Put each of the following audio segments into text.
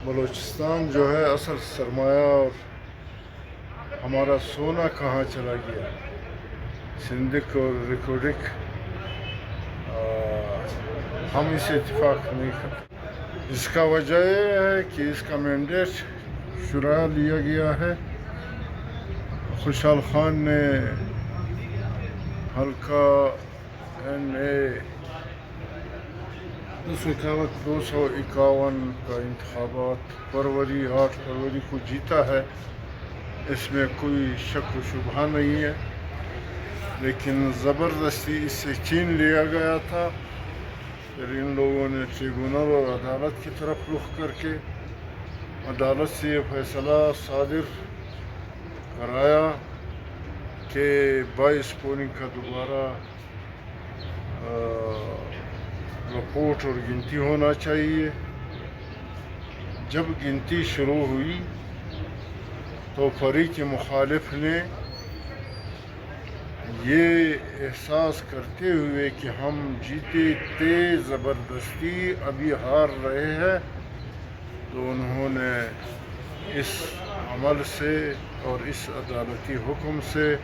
بلوچستان جو ہے اصل سرمایہ اور ہمارا سونا کہاں چلا گیا؟ سندھ اور ریکارڈک ہم اس اتفاق نہیں کرتے۔ اس کا وجہ یہ ہے کہ اس کا مینڈیٹ شرح لیا گیا ہے۔ خوشحال خان نے حلقہ NA 251 کا انتخابات 8 فروری کو جیتا ہے، اس میں کوئی شک و شبہ نہیں ہے، لیکن زبردستی اس سے چھین لیا گیا تھا۔ پھر ان لوگوں نے ٹریبونل اور عدالت کی طرف رخ کر کے عدالت سے یہ فیصلہ صادر کرایا کہ 22 پولنگ کا دوبارہ رپورٹ اور گنتی ہونا چاہیے۔ جب گنتی شروع ہوئی تو فریق مخالف نے یہ احساس کرتے ہوئے کہ ہم جیتے تھے زبردستی ابھی ہار رہے ہیں، تو انہوں نے اس عمل سے اور اس عدالتی حکم سے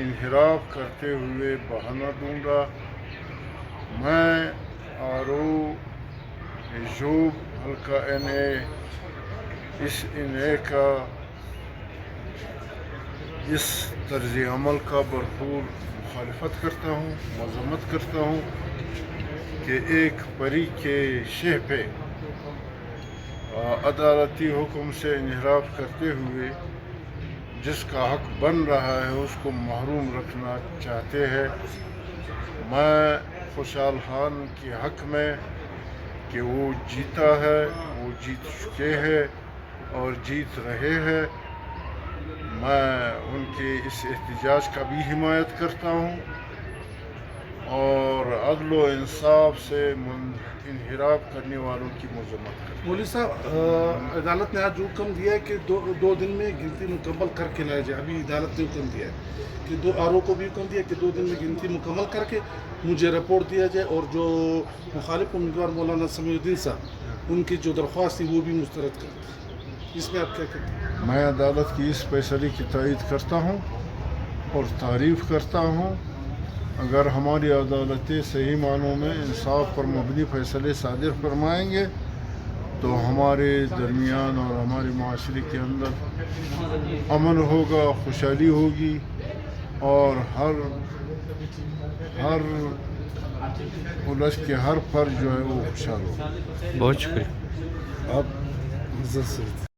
انحراف کرتے ہوئے بہانہ ڈھونڈا۔ میں RO ایجوب حلقہ NA اس NA کا اس طرز عمل کا بھرپور مخالفت کرتا ہوں، مذمت کرتا ہوں کہ ایک فریق کے شہ پہ عدالتی حکم سے انحراف کرتے ہوئے جس کا حق بن رہا ہے اس کو محروم رکھنا چاہتے ہیں۔ میں خوشحال خان کے حق میں کہ وہ جیتا ہے، وہ جیت چکے ہیں اور جیت رہے ہیں، میں ان کے اس احتجاج کا بھی حمایت کرتا ہوں اور عدل و انصاف سے انحراف کرنے والوں کی مذمت کرتا ہوں۔ مولوی صاحب، عدالت نے آج حکم دیا ہے کہ دو دن میں گنتی مکمل کر کے لایا جائے۔ ابھی عدالت نے حکم دیا ہے کہ RO کو بھی حکم دیا کہ 2 دن میں گنتی مکمل کر کے مجھے رپورٹ دیا جائے، اور جو مخالف امیدوار مولانا سمیع الدین صاحب ان کی جو درخواست تھی وہ بھی مسترد کر دی۔ اس میں آپ کیا کہتے ہیں؟ میں عدالت کی اس فیصلے کی تائید کرتا ہوں اور تعریف کرتا ہوں۔ اگر ہماری عدالتیں صحیح معنوں میں انصاف پر مبنی فیصلے صادر فرمائیں گے تو ہمارے درمیان اور ہمارے معاشرے کے اندر امن ہوگا، خوشحالی ہوگی اور ہر ملک کے ہر فرد جو ہے وہ خوشحال ہوگا۔ بہت شکریہ۔ آپ